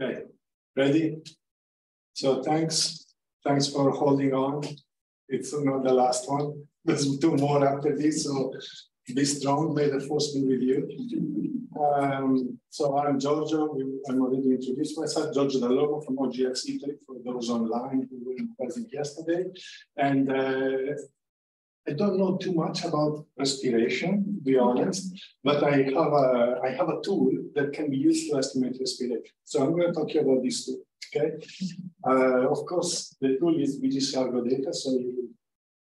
Okay, ready? So thanks for holding on. It's not the last one. There's two more after this, so be strong. May the force be with you. So I'm Giorgio. I'm already introduced myself. Giorgio Dall'Olmo from OGX Italy, for those online who were present yesterday. And I don't know too much about respiration, to be honest, but I have a tool that can be used to estimate respiration. So I'm going to talk to you about this tool. Okay. Of course, the tool is BGC-Argo data, so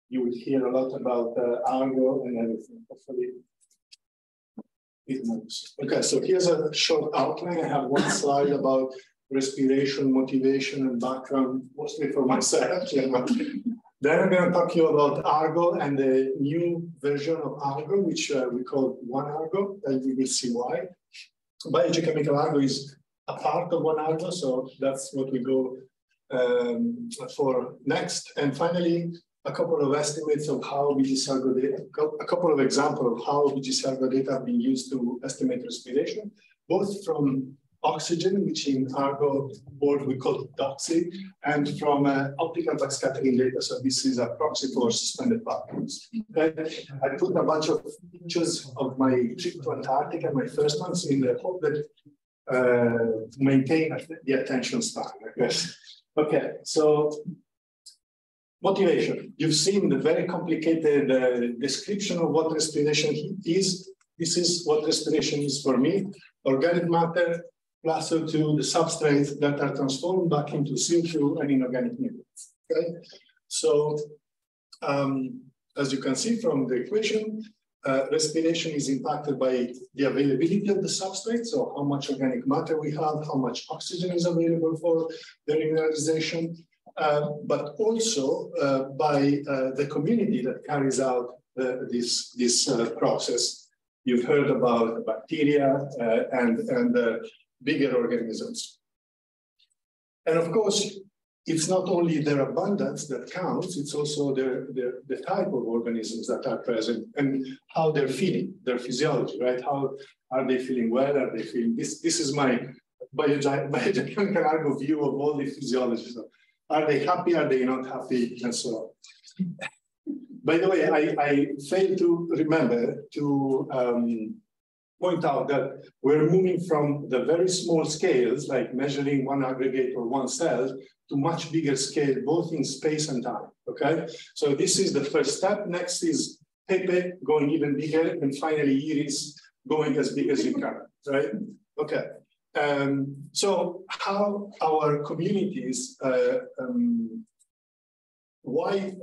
you will hear a lot about Argo and everything. Hopefully, it moves. Okay, so here's a short outline. I have one slide about respiration, motivation, and background, mostly for myself. Then I'm going to talk to you about Argo and the new version of Argo, which we call One Argo, and we will see why. Biogeochemical Argo is a part of One Argo, so that's what we go for next. And finally, a couple of estimates of how BGC-Argo data, a couple of examples of how BGC-Argo data have been used to estimate respiration, both from oxygen, which in Argo board we call DOXY, and from optical backscattering data. So this is a proxy for suspended particles. Okay. I put a bunch of pictures of my trip to Antarctica, my first ones, in the hope that maintain the attention span, I guess. Okay, so motivation. You've seen the very complicated description of what respiration is. This is what respiration is for me. Organic matter plus CO2, the substrates that are transformed back into CO2 and inorganic nutrients. Okay, so as you can see from the equation, respiration is impacted by the availability of the substrate, so how much organic matter we have, how much oxygen is available for the mineralization, but also by the community that carries out this process. You've heard about bacteria and bigger organisms. And of course, it's not only their abundance that counts, it's also the type of organisms that are present and how they're feeling, their physiology, right? How are they feeling well? Are they feeling this? This is my biogeochemical Argo view of all the physiology. So are they happy? Are they not happy? And so on. By the way, I failed to remember to point out that we're moving from the very small scales, like measuring one aggregate or one cell, to much bigger scale, both in space and time, okay? So this is the first step. Next is Pepe going even bigger, and finally Iris going as big as you can, right? Okay. So how our communities, why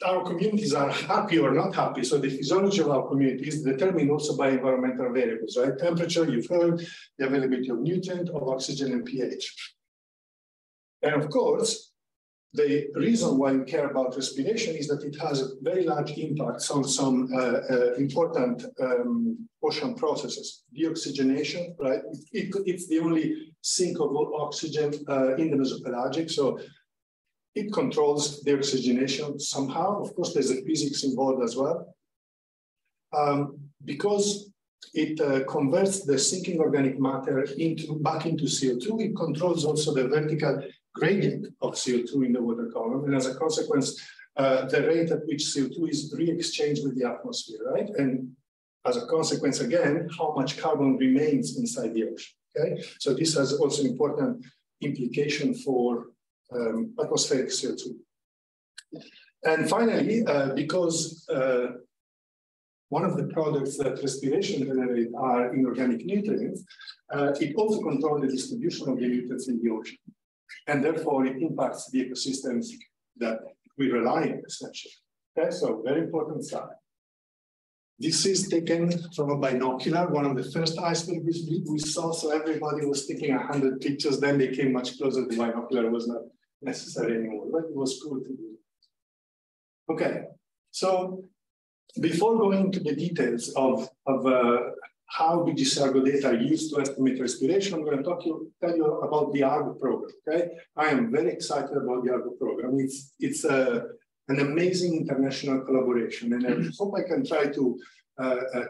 our communities are happy or not happy. So the physiology of our community is determined also by environmental variables, right? Temperature, you've heard, the availability of nutrient, of oxygen, and pH. And of course, the reason why we care about respiration is that it has very large impacts on some important ocean processes. Deoxygenation, right? It's the only sink of oxygen in the mesopelagic. So it controls the oxygenation somehow. Of course, there's a physics involved as well. Because it converts the sinking organic matter back into CO2, it controls also the vertical gradient of CO2 in the water column. And as a consequence, the rate at which CO2 is re-exchanged with the atmosphere, right? And as a consequence, again, how much carbon remains inside the ocean, okay? So this has also important implication for atmospheric CO2. And finally, because one of the products that respiration generates are inorganic nutrients, it also controls the distribution of the nutrients in the ocean. And therefore, it impacts the ecosystems that we rely on, essentially. Okay, so very important slide. This is taken from a binocular, one of the first icebergs we saw, so everybody was taking 100 pictures, then they came much closer, the binocular was not necessary anymore, but it was cool to do. Okay, so before going into the details of how BGC-Argo data are used to estimate respiration, I'm going to tell you about the Argo program, okay? I am very excited about the Argo program. It's an amazing international collaboration, and I hope I can try to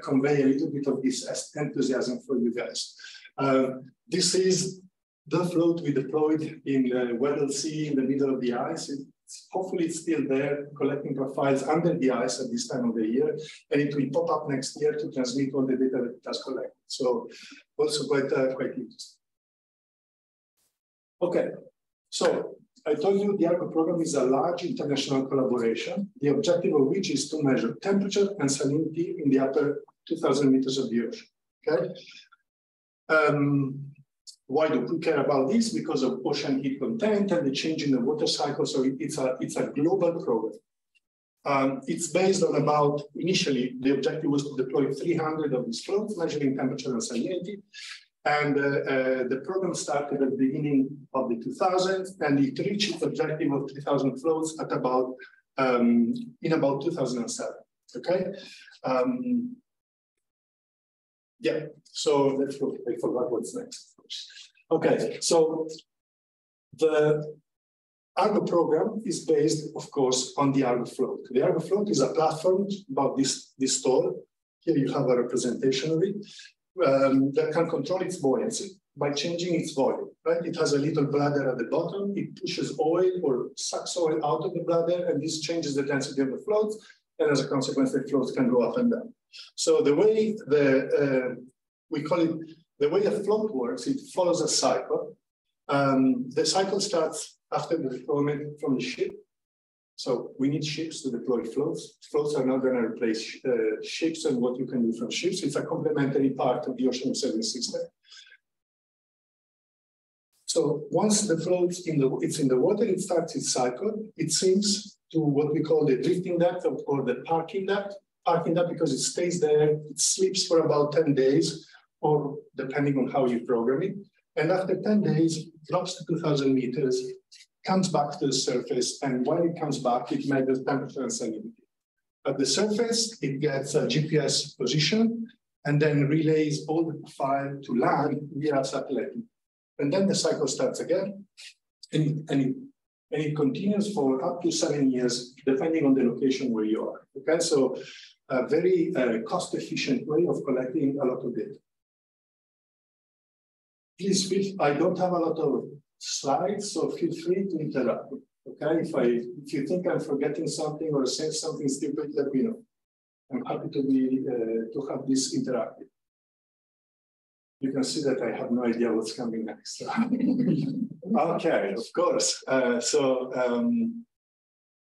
convey a little bit of this enthusiasm for you guys. This is The float we deployed in the Weddell Sea in the middle of the ice. Hopefully it's still there, collecting profiles under the ice at this time of the year, and it will pop up next year to transmit all the data that it has collected. So also quite interesting. Okay, so I told you the Argo program is a large international collaboration, the objective of which is to measure temperature and salinity in the upper 2,000 meters of the ocean, okay? Why do we care about this? Because of ocean heat content and the change in the water cycle, so it's a global program. It's based on about, initially, the objective was to deploy 300 of these floats, measuring temperature and salinity. And the program started at the beginning of the 2000s, and it reached its objective of 3,000 floats at about in about 2007. Okay. Yeah. So let's go. I forgot what's next. Okay. So the Argo program is based, of course, on the Argo float. The Argo float is a platform about this tall. Here you have a representation of it. That can control its buoyancy by changing its volume, right? It has a little bladder at the bottom. It pushes oil or sucks oil out of the bladder, and this changes the density of the floats. And as a consequence, the floats can go up and down. So the way we call it, the way a float works, it follows a cycle. The cycle starts after the deployment from the ship. So we need ships to deploy floats. Floats are not going to replace ships and what you can do from ships. It's a complementary part of the ocean observing system. So once the float it's in the water, it starts its cycle. It sinks to what we call the drifting depth or the parking depth. Parking depth because it stays there. It sleeps for about 10 days, or depending on how you program it. And after 10 days, drops to 2,000 meters, comes back to the surface, and when it comes back, it measures temperature and salinity. At the surface, it gets a GPS position and then relays all the profile to land via satellite. And then the cycle starts again, and it continues for up to 7 years, depending on the location where you are. Okay, so a very cost-efficient way of collecting a lot of data. Please feel, I don't have a lot of slides, so feel free to interrupt. Okay, if you think I'm forgetting something or saying something stupid, let me know. I'm happy to have this interactive. You can see that I have no idea what's coming next. Okay, of course. And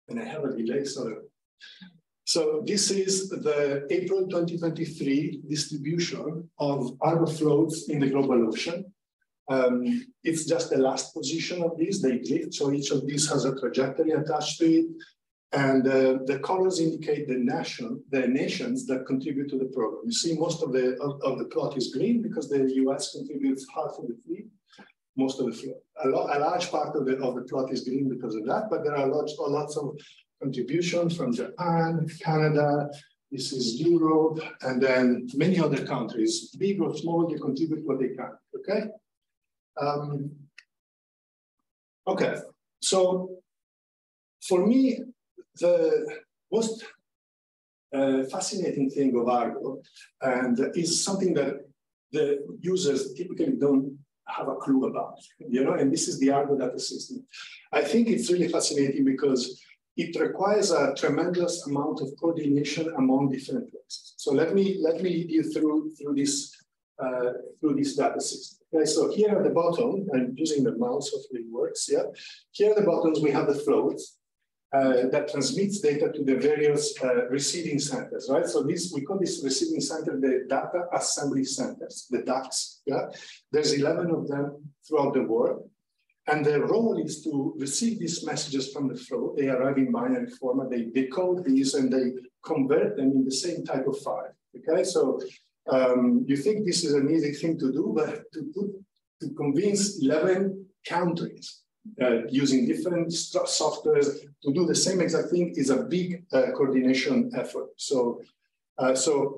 I have a delay, so this is the April 2023 distribution of Argo floats in the global ocean. It's just the last position of these, they drift, so each of these has a trajectory attached to it. And the colors indicate the nations that contribute to the program. You see most of the plot is green because the US contributes half of the fleet, most of the fleet. A large part of the plot is green because of that, but there are lots of contributions from Japan, Canada, this is Europe, and then many other countries, big or small, they contribute what they can, okay? Okay, so for me, the most fascinating thing of Argo, and is something that the users typically don't have a clue about, and this is the Argo data system. I think it's really fascinating because it requires a tremendous amount of coordination among different places. So let me lead you through this data system. Okay, so here at the bottom, I'm using the mouse, hopefully it works. Yeah, here at the bottom we have the floats that transmits data to the various receiving centers, right? So we call this receiving center the data assembly centers, the DACs. Yeah, there's 11 of them throughout the world. And their role is to receive these messages from the float. They arrive in binary format, they decode these, and they convert them in the same type of file. Okay, so you think this is an easy thing to do, but to convince 11 countries using different softwares to do the same exact thing is a big coordination effort. So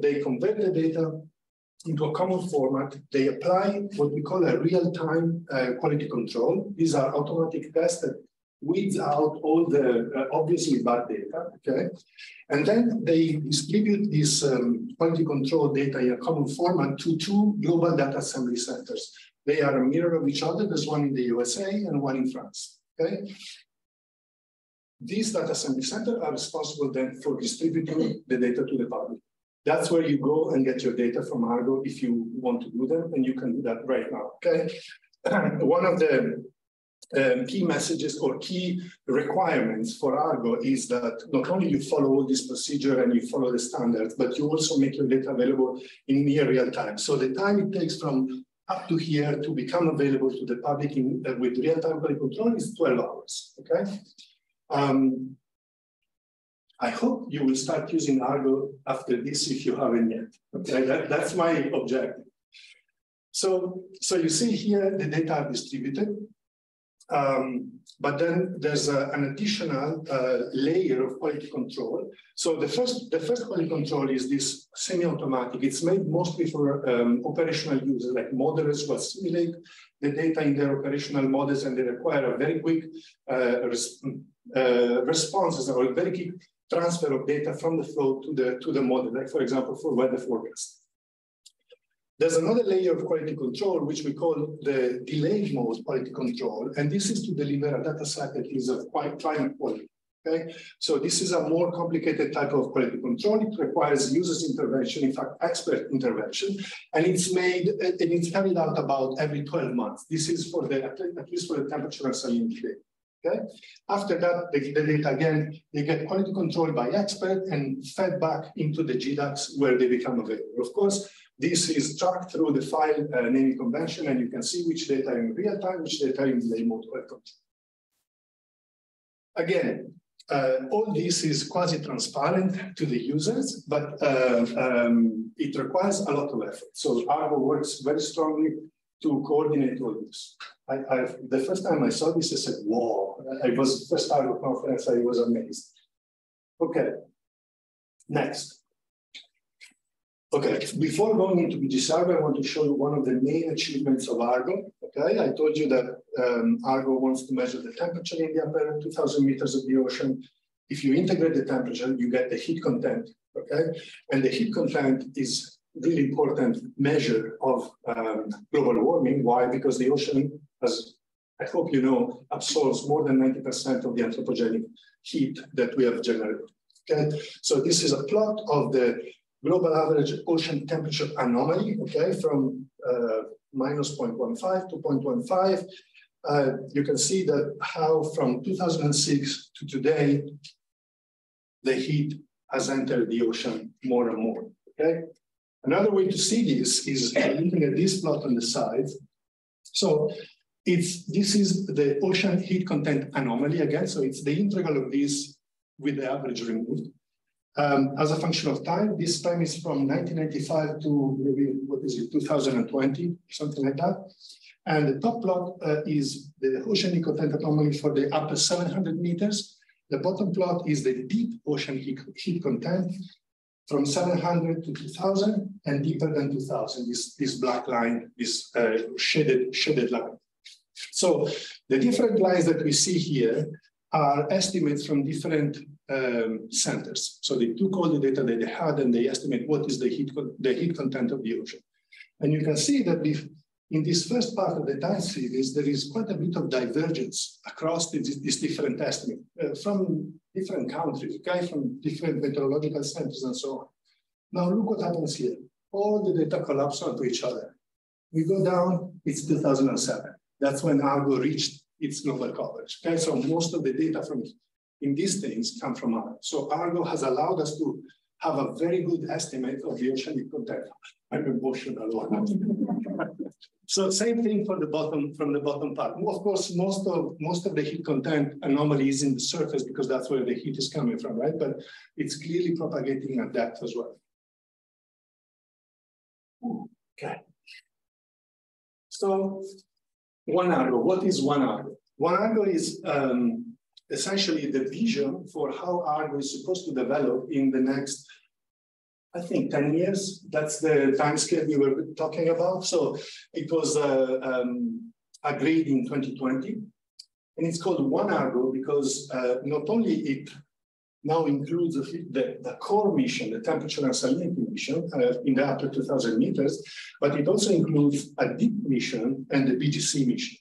they convert the data into a common format. They apply what we call a real-time quality control. These are automatic tests that weeds out all the obviously bad data, okay? And then they distribute this quality control data in a common format to 2 global data assembly centers. They are a mirror of each other. There's one in the USA and one in France, okay? These data assembly centers are responsible then for distributing the data to the public. That's where you go and get your data from Argo if you want to do them, and you can do that right now, okay? One of the key messages or key requirements for Argo is that not only you follow all this procedure and you follow the standards, but you also make your data available in near real time. So the time it takes from up to here to become available to the public with real-time quality control is 12 hours, okay? I hope you will start using Argo after this if you haven't yet. Okay, that's my objective. So you see here the data are distributed, but then there's an additional layer of quality control. So the first quality control is this semi-automatic. It's made mostly for operational users like modelers who assimilate the data in their operational models, and they require a very quick responses or a very quick transfer of data from the flow to the model, like for example, for weather forecast. There's another layer of quality control, which we call the delayed mode quality control. And this is to deliver a data set that is of climate quality, okay? So this is a more complicated type of quality control. It requires users' intervention, in fact, expert intervention. And it's carried out about every 12 months. This is for at least for the temperature and salinity data. Okay. After that, the data again, they get quality control by expert and fed back into the GDACs where they become available. Of course, this is tracked through the file naming convention, and you can see which data are in real time, which data are in delay mode quality control. Again, all this is quasi-transparent to the users, but it requires a lot of effort. So Argo works very strongly to coordinate all this. The first time I saw this, I said, "Whoa!" It was the first Argo conference. I was amazed. Okay, next. Okay, before going into BGC-Argo, I want to show you one of the main achievements of Argo. Okay, I told you that Argo wants to measure the temperature in the upper 2,000 meters of the ocean. If you integrate the temperature, you get the heat content. Okay, and the heat content is really important measure of global warming. Why? Because the ocean, as I hope you know, absorbs more than 90% of the anthropogenic heat that we have generated. Okay, so this is a plot of the global average ocean temperature anomaly. Okay, from minus 0.15 to 0.15. You can see that how from 2006 to today, the heat has entered the ocean more and more. Okay. Another way to see this is looking at this plot on the side. So this is the ocean heat content anomaly again. So it's the integral of this with the average removed. As a function of time, this time is from 1995 to maybe, what is it, 2020, something like that. And the top plot is the ocean heat content anomaly for the upper 700 meters. The bottom plot is the deep ocean heat content from 700 to 2000 and deeper than 2000, this black line, this shaded line. So the different lines that we see here are estimates from different centers. So they took all the data that they had and they estimate what is the heat content of the ocean. And you can see that in this first part of the time series, there is quite a bit of divergence across these different estimates from different countries, okay, from different meteorological centers and so on. Now look what happens here. All the data collapse onto each other. We go down, it's 2007. That's when Argo reached its global coverage. Okay, so most of the data in these things come from Argo. So Argo has allowed us to have a very good estimate of the ocean heat content. I'm emotional. So same thing for the bottom, from the bottom part. Of course, most of the heat content anomaly is in the surface because that's where the heat is coming from, right? But it's clearly propagating at depth as well. Okay. So one Argo, what is one Argo? One Argo is essentially the vision for how Argo is supposed to develop in the next, I think, 10 years. That's the time scale we were talking about. So it was agreed in 2020. And it's called One Argo because not only it now includes the core mission, the temperature and salinity mission in the upper 2,000 meters, but it also includes a deep mission and the BGC mission.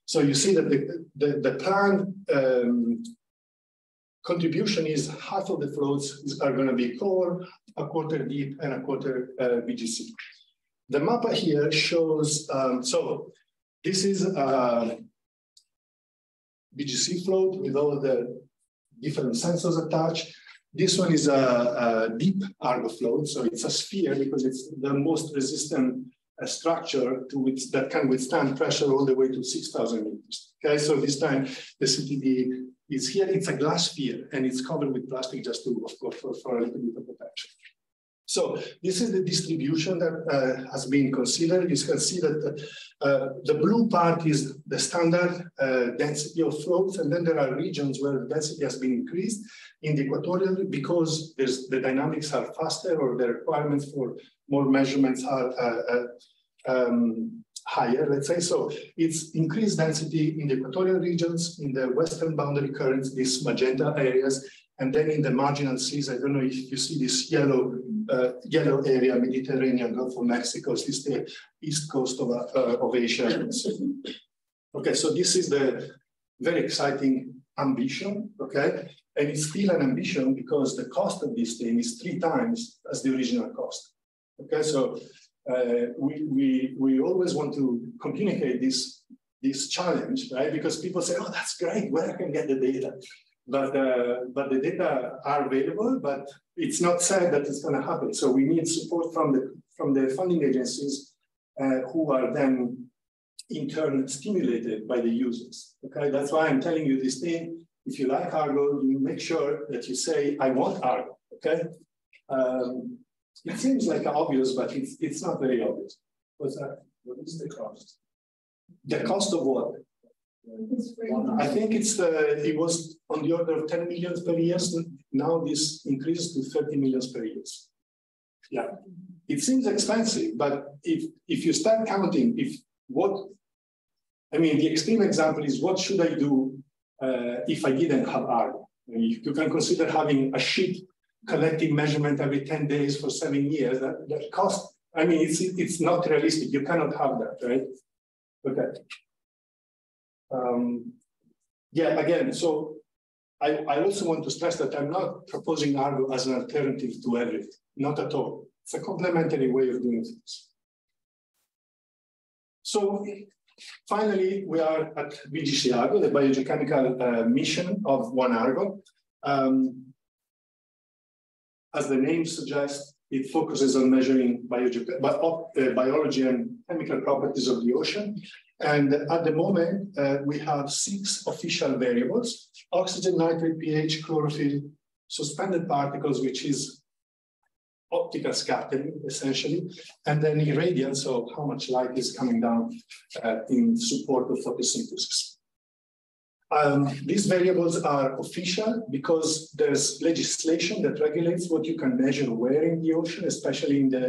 So you see that the planned contribution is half of the floats are going to be core, a quarter deep, and a quarter BGC. The map here shows, so this is a BGC float with all the different sensors attached. This one is a deep Argo float, so it's a sphere because it's the most resistant structure that can withstand pressure all the way to 6,000 meters. Okay, so this time the CTD is here. It's a glass sphere and it's covered with plastic just to, of course, for a little bit of protection. So this is the distribution that has been considered. You can see that the blue part is the standard density of floats, and then there are regions where the density has been increased in the equatorial because the dynamics are faster or the requirements for more measurements are higher, let's say. So it's increased density in the equatorial regions, in the western boundary currents, these magenta areas, and then in the marginal seas. I don't know if you see this yellow area, Mediterranean, Gulf of Mexico, this is the east coast of Asia. Okay, so this is the very exciting ambition, okay? And it's still an ambition because the cost of this thing is 3 times as the original cost. Okay, so we always want to communicate this challenge, right? Because people say, oh, that's great, where I can get the data? But the data are available, but it's not said that it's going to happen. So we need support from the funding agencies who are then in turn stimulated by the users. Okay, that's why I'm telling you this thing. If you like Argo, you make sure that you say, I want Argo. Okay. It seems like obvious, but it's not very obvious. What's that? What is the cost? The cost of what? I think it was on the order of 10 million per year. Now this increases to 30 million per year. Yeah, it seems expensive, but if you start counting, the extreme example is what should I do if I didn't have Argo? You can consider having a sheet collecting measurement every 10 days for 7 years. That cost, it's not realistic. You cannot have that, right? Okay. Yeah, again, so I also want to stress that I'm not proposing Argo as an alternative to everything, not at all. It's a complementary way of doing things. So finally, we are at BGC-Argo, the biogeochemical mission of One Argo. As the name suggests, it focuses on measuring biology and chemical properties of the ocean. And at the moment, we have 6 official variables: oxygen, nitrate, pH, chlorophyll, suspended particles, which is optical scattering, essentially, and then irradiance, so how much light is coming down in support of photosynthesis. These variables are official because there's legislation that regulates what you can measure where in the ocean, especially in the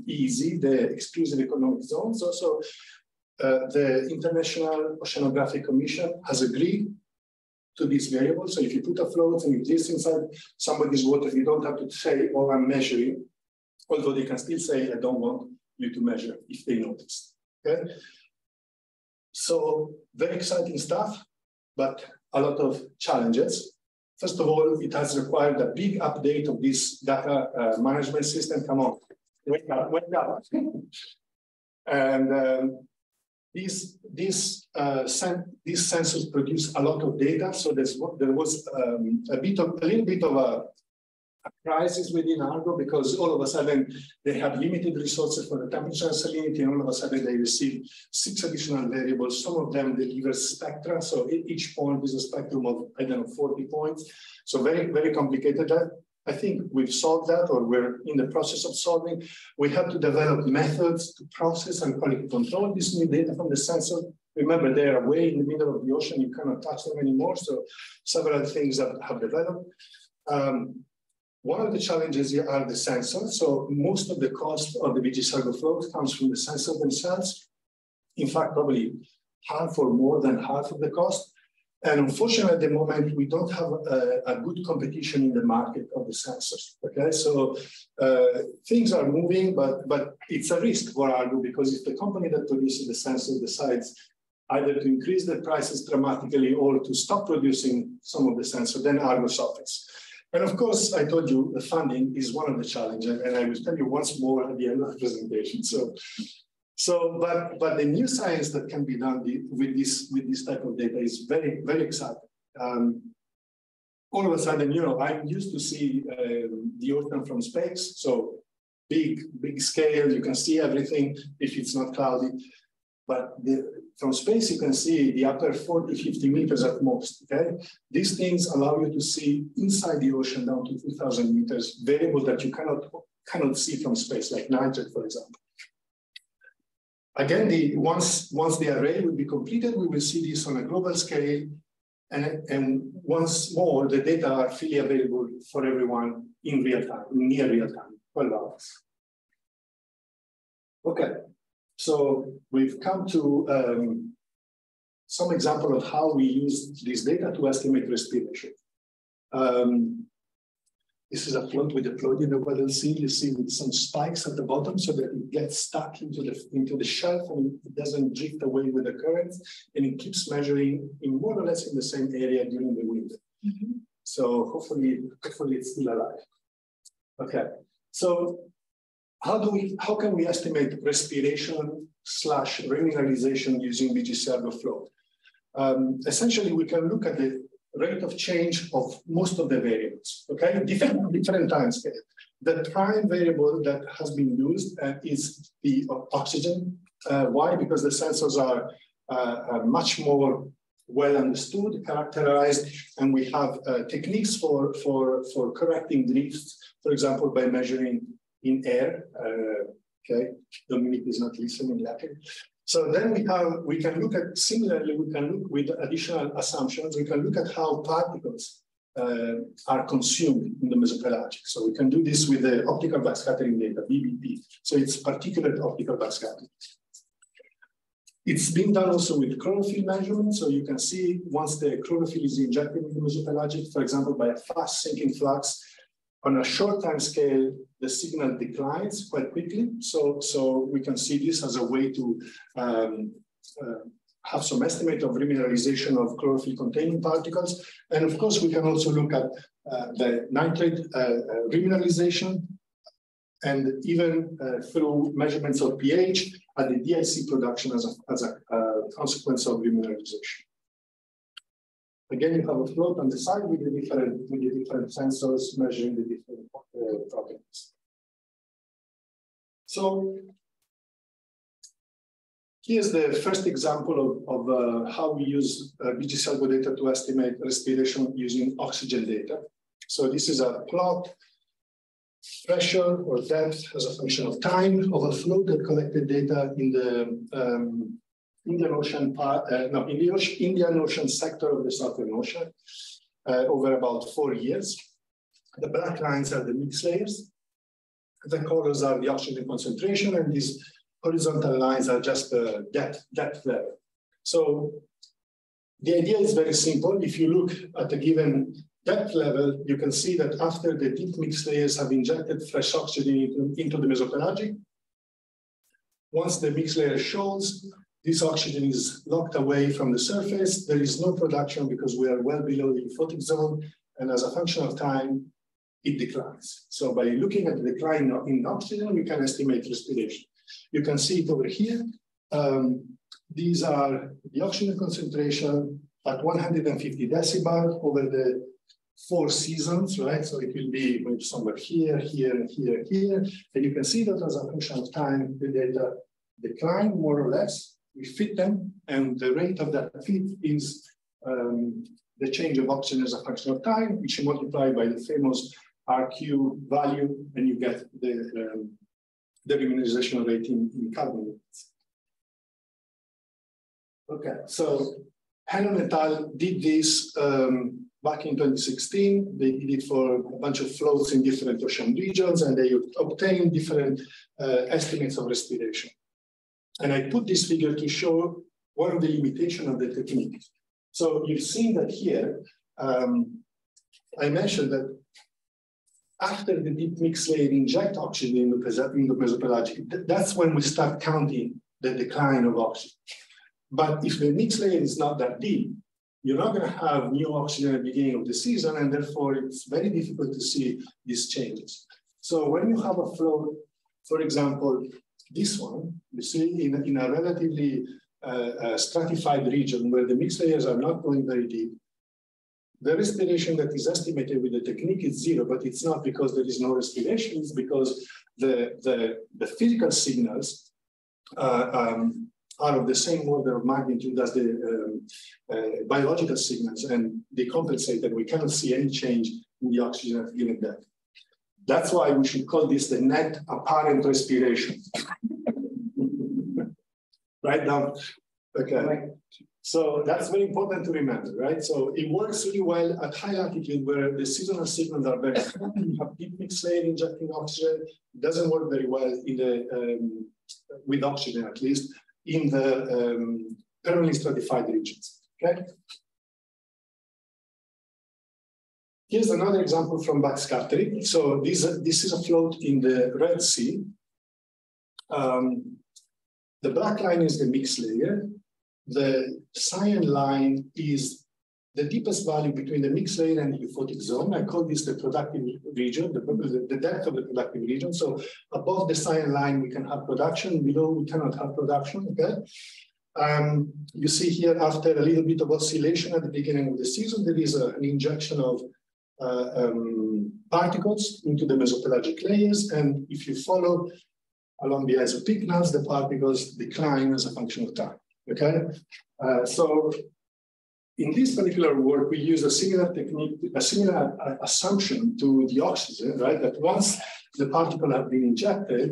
EEZ, the exclusive economic zones. Also, the International Oceanographic Commission has agreed to these variables. So if you put a float and it exists inside somebody's water, you don't have to say, oh, I'm measuring, although they can still say, I don't want you to measure if they notice. Okay? So very exciting stuff, but a lot of challenges. First of all, it has required a big update of this data management system. Come on, wake up, wake up. And these sensors produce a lot of data. So there was a little bit of a crisis within Argo because all of a sudden they had limited resources for the temperature and salinity, and all of a sudden they received 6 additional variables. Some of them deliver spectra. So each point is a spectrum of, 40 points. So very, very complicated. I think we've solved that, or we're in the process of solving. We have to develop methods to process and quality control this new data from the sensor. Remember, they are way in the middle of the ocean. You cannot touch them anymore. So several things that have developed. One of the challenges here are the sensors. So most of the cost of the BGC-Argo float comes from the sensors themselves. In fact, probably half or more than half of the cost. And unfortunately, at the moment, we don't have a good competition in the market of the sensors. Okay, so things are moving, but it's a risk for Argo, because if the company that produces the sensor decides either to increase the prices dramatically or to stop producing some of the sensors, then Argo suffers. And of course, I told you the funding is one of the challenges, and I will tell you once more at the end of the presentation. But the new science that can be done with this type of data is very, very exciting. All of a sudden, you know, I'm used to see the ocean from space, so big scale, you can see everything if it's not cloudy. But from space, you can see the upper 40, 50 meters at most, okay? These things allow you to see inside the ocean down to 2,000 meters, variable that you cannot see from space, like nitrogen, for example. Again, once the array will be completed, we will see this on a global scale. And once more, the data are freely available for everyone in real time, near real time, 12 hours. Okay. So we've come to some example of how we use this data to estimate respiration. This is a float with a plug in the weather sea. You see with some spikes at the bottom so that it gets stuck into the shelf and it doesn't drift away with the currents, and it keeps measuring in more or less in the same area during the winter. Mm-hmm. So hopefully it's still alive. Okay, so how can we estimate respiration / remineralization using BGC-Argo float? Essentially, we can look at the rate of change of most of the variables, okay? Different time scale. The prime variable that has been used is the oxygen. Why? Because the sensors are much more well understood, characterized, and we have techniques for correcting drifts, for example, by measuring in air. Okay, Dominic is not listening Latin. So then we can look at, similarly, we can look with additional assumptions, we can look at how particles are consumed in the mesopelagic. So we can do this with the optical backscattering data, BBP. So it's particulate optical backscattering. It's been done also with chlorophyll measurements. So you can see once the chlorophyll is injected in the mesopelagic, for example, by a fast sinking flux, on a short time scale, the signal declines quite quickly. So we can see this as a way to have some estimate of remineralization of chlorophyll-containing particles. And of course, we can also look at the nitrate remineralization, and even through measurements of pH at the DIC production as a consequence of remineralization. Again, you have a float on the side with the different sensors measuring the different properties. So here's the first example of how we use BGC-Argo data to estimate respiration using oxygen data. So this is a plot, pressure or depth as a function of time of a float that collected data in the Indian Ocean Indian Ocean sector of the Southern Ocean over about 4 years. The black lines are the mix layers. The colors are the oxygen concentration, and these horizontal lines are just the depth level. So the idea is very simple. If you look at a given depth level, you can see that after the deep mix layers have injected fresh oxygen into the mesopelagic, once the mix layer shows, this oxygen is locked away from the surface. There is no production because we are well below the euphotic zone. And as a function of time, it declines. So by looking at the decline in oxygen, we can estimate respiration. You can see it over here. These are the oxygen concentration at 150 decibel over the 4 seasons, right? So it will be somewhere here, here, here, here. And you can see that as a function of time, the data decline more or less. We fit them, and the rate of that fit is the change of oxygen as a function of time, which you multiply by the famous RQ value, and you get the remineralization rate in carbon units. Okay, so Hannon et al. Did this back in 2016. They did it for a bunch of floats in different ocean regions, and they obtained different estimates of respiration. And I put this figure to show one of the limitations of the technique. So you've seen that here, I mentioned that after the deep mixed layer inject oxygen in the mesopelagic, that's when we start counting the decline of oxygen. But if the mixed layer is not that deep, you're not going to have new oxygen at the beginning of the season, and therefore it's very difficult to see these changes. So when you have a flow, for example, this one, you see in a relatively stratified region where the mixed layers are not going very deep, the respiration that is estimated with the technique is 0, but it's not because there is no respiration, it's because the physical signals are of the same order of magnitude as the biological signals, and they compensate, and we cannot see any change in the oxygen at given depth. That's why we should call this the net apparent respiration. Right now, okay. So that's very important to remember, right? So it works really well at high latitude where the seasonal signals are very strong. You have deep mixed layer injecting oxygen. It doesn't work very well in the with oxygen, at least in the permanently stratified regions. Okay. Here's another example from backscattering. So this is a float in the Red Sea. The black line is the mixed layer. The cyan line is the deepest value between the mixed layer and the euphotic zone. I call this the productive region, the depth of the productive region. So above the cyan line, we can have production. Below, we cannot have production, okay? You see here, after a little bit of oscillation at the beginning of the season, there is an injection of particles into the mesopelagic layers. And if you follow along the isopycnals, the particles decline as a function of time, okay? So in this particular work, we use a similar technique, a similar assumption to the oxygen, right? That once the particle have been injected,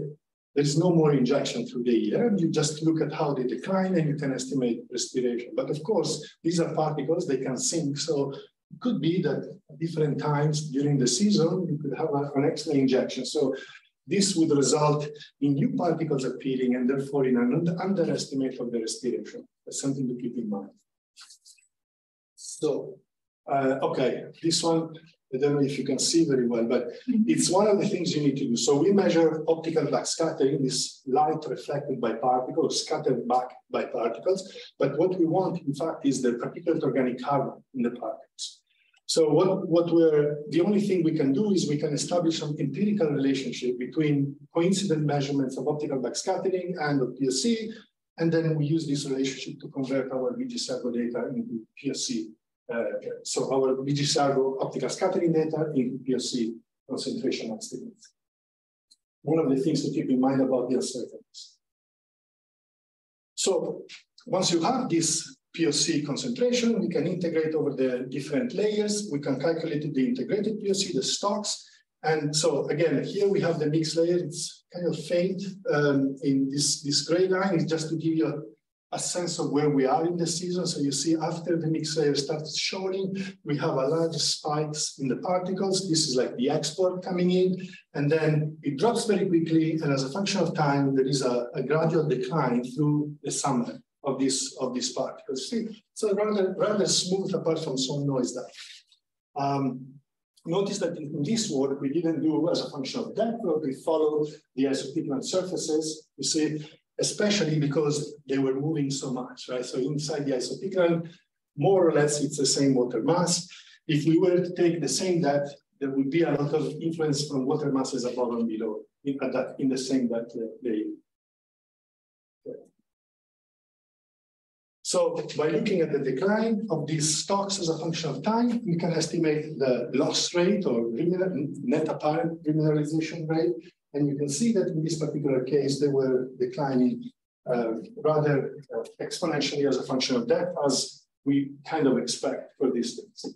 there's no more injection through the air. You just look at how they decline and you can estimate respiration. But of course, these are particles, they can sink. So it could be that at different times during the season, you could have an extra injection. So this would result in new particles appearing and therefore in an underestimate of the respiration. That's something to keep in mind. So, okay, this one, I don't know if you can see very well, but it's one of the things you need to do. So we measure optical backscattering, this light reflected by particles, scattered back by particles. But what we want, in fact, is the particulate organic carbon in the particles. So the only thing we can do is we can establish some empirical relationship between coincident measurements of optical backscattering and of PSC, and then we use this relationship to convert our BGC-Argo data into PSC. So our BGC-Argo optical scattering data into PSC concentration estimates. One of the things to keep in mind about the uncertainties. So once you have this POC concentration, we can integrate over the different layers. We can calculate the integrated POC, the stocks. And so again, here we have the mixed layer. It's kind of faint in this gray line. It's just to give you a sense of where we are in the season. So you see after the mixed layer starts showing, we have a large spikes in the particles. This is like the export coming in, and then it drops very quickly. And as a function of time, there is a gradual decline through the summer of these particles. See, so rather smooth apart from some noise there. Notice that in this work, we didn't do as a function of depth, but we followed the isopycnal surfaces, you see, especially because they were moving so much, right? So inside the isopycnal, more or less, it's the same water mass. If we were to take the same depth, there would be a lot of influence from water masses above and below in the same depth layer. So by looking at the decline of these stocks as a function of time, we can estimate the loss rate or net apparent remineralization rate. And you can see that in this particular case, they were declining rather exponentially as a function of depth, as we kind of expect for these things.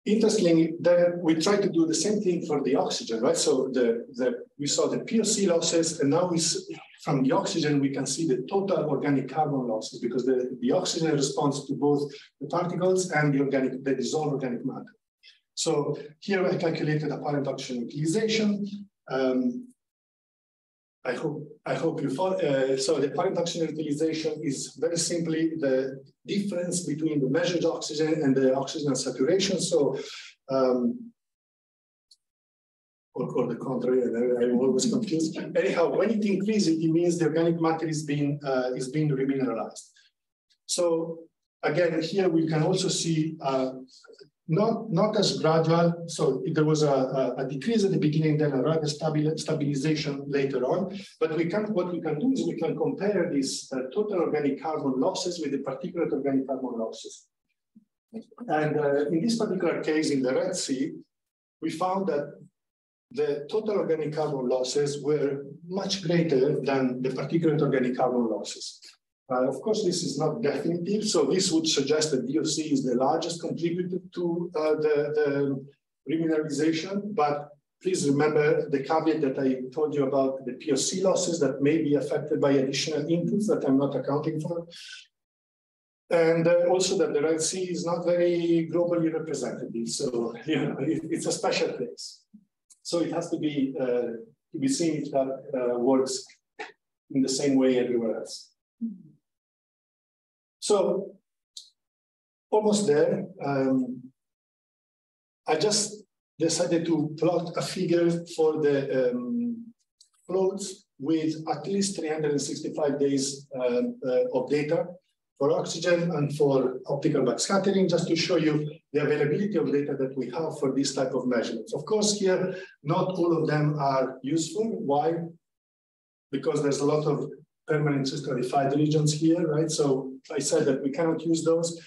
Interestingly, then we try to do the same thing for the oxygen, right? So we saw the POC losses, and now from the oxygen, we can see the total organic carbon losses, because the oxygen responds to both the particles and the dissolved organic matter. So here I calculated apparent oxygen utilization. I hope you follow. So the parent oxygen utilization is very simply the difference between the measured oxygen and the oxygen saturation. So, or the contrary, I'm always confused. Anyhow, when it increases, it means the organic matter is being remineralized. So again, here we can also see not as gradual. So there was a decrease at the beginning, then a rather stabilization later on. But what we can do is we can compare these total organic carbon losses with the particulate organic carbon losses. And in this particular case, in the Red Sea, we found that the total organic carbon losses were much greater than the particulate organic carbon losses. Of course, this is not definitive, so this would suggest that DOC is the largest contributor to the remineralization, but please remember the caveat that I told you about the POC losses that may be affected by additional inputs that I'm not accounting for. And also that the Red Sea is not very globally representative, so it's a special place. So it has to be seen if that works in the same way everywhere else. So almost there. I just decided to plot a figure for the floats with at least 365 days of data for oxygen and for optical backscattering, just to show you the availability of data that we have for this type of measurements. Of course, here, not all of them are useful. Why? Because there's a lot of permanent stratified regions here, right? So I said that we cannot use those.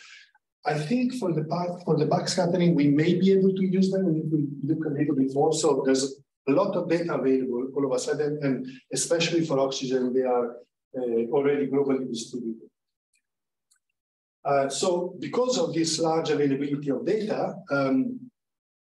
I think for the backscattering, we may be able to use them, and if we look a little bit more. So there's a lot of data available all of a sudden, and especially for oxygen, they are already globally distributed. So because of this large availability of data,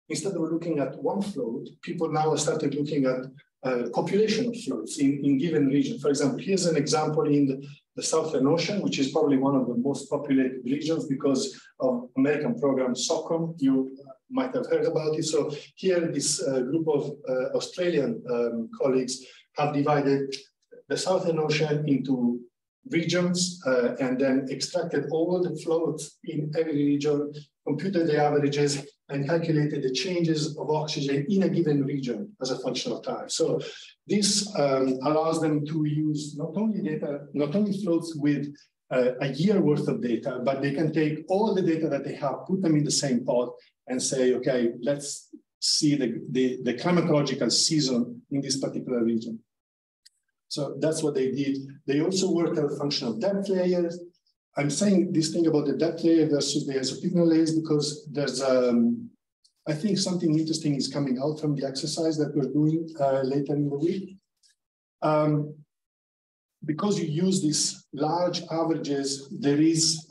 instead of looking at one float, people now started looking at population of floats in given region. For example, here's an example in the Southern Ocean, which is probably one of the most populated regions because of American program SOCOM. You might have heard about it. So here, this group of Australian colleagues have divided the Southern Ocean into regions and then extracted all the floats in every region, computed the averages, and calculated the changes of oxygen in a given region as a function of time. So this allows them to use not only floats with a year worth of data, but they can take all the data that they have, put them in the same pot, and say, okay, let's see the climatological season in this particular region. So that's what they did. They also worked out a function of depth layers. I'm saying this thing about the depth layer versus the isopycnal layers because there's, I think something interesting is coming out from the exercise that we're doing later in the week. Because you use these large averages, there is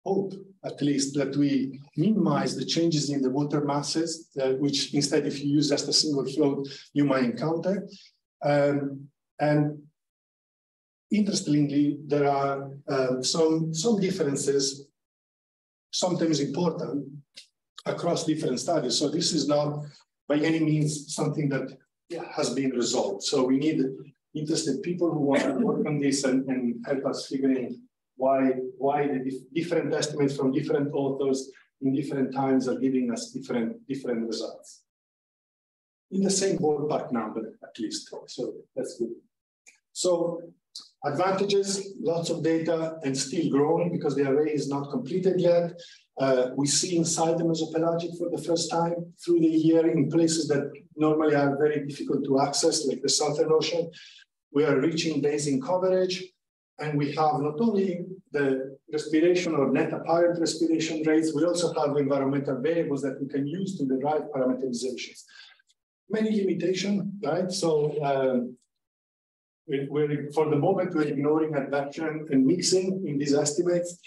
hope, at least, that we minimize the changes in the water masses, which instead, if you use just a single float, you might encounter. And interestingly, there are some differences, sometimes important, across different studies. So this is not by any means something that has been resolved. So we need interested people who want to work on this and help us figuring why the different estimates from different authors in different times are giving us different results. In the same ballpark number, at least. So that's good. So advantages, lots of data, and still growing because the array is not completed yet. We see inside the mesopelagic for the first time through the year in places that normally are very difficult to access, like the Southern Ocean. We are reaching basin coverage, and we have not only the respiration or net apparent respiration rates, we also have environmental variables that we can use to derive parameterizations. Many limitations, right? So for the moment, we're ignoring advection and mixing in these estimates.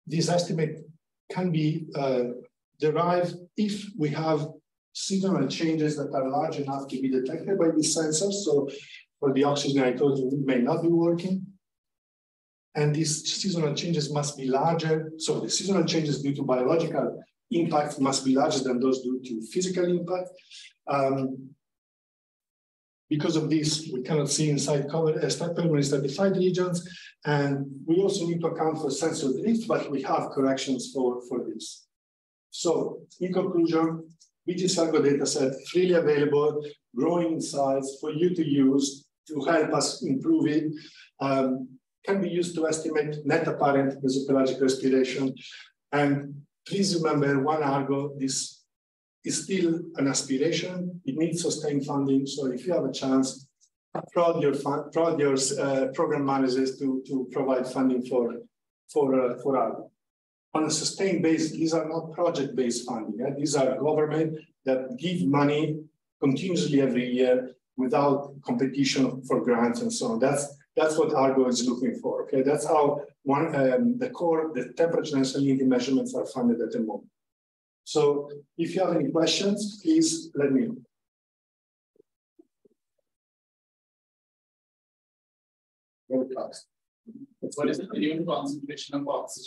This estimate can be derived if we have seasonal changes that are large enough to be detected by these sensors. So for the oxygen, I told you, it may not be working. And these seasonal changes must be larger. So the seasonal changes due to biological impact must be larger than those due to physical impact. Because of this, we cannot see inside permanently stratified regions, and we also need to account for sensor drift, but we have corrections for this. So, in conclusion, BGC-Argo dataset freely available, growing in size for you to use to help us improve it. Can be used to estimate net apparent mesopelagic respiration. And please remember, one Argo, this is still an aspiration. It needs sustained funding. So if you have a chance, prod your program managers to provide funding for Argo. On a sustained basis, these are not project-based funding. These are government that give money continuously every year without competition for grants and so on. That's what Argo is looking for. Okay, that's how the temperature and salinity measurements are funded at the moment. So if you have any questions, please let me know. What is the minimum concentration of oxygen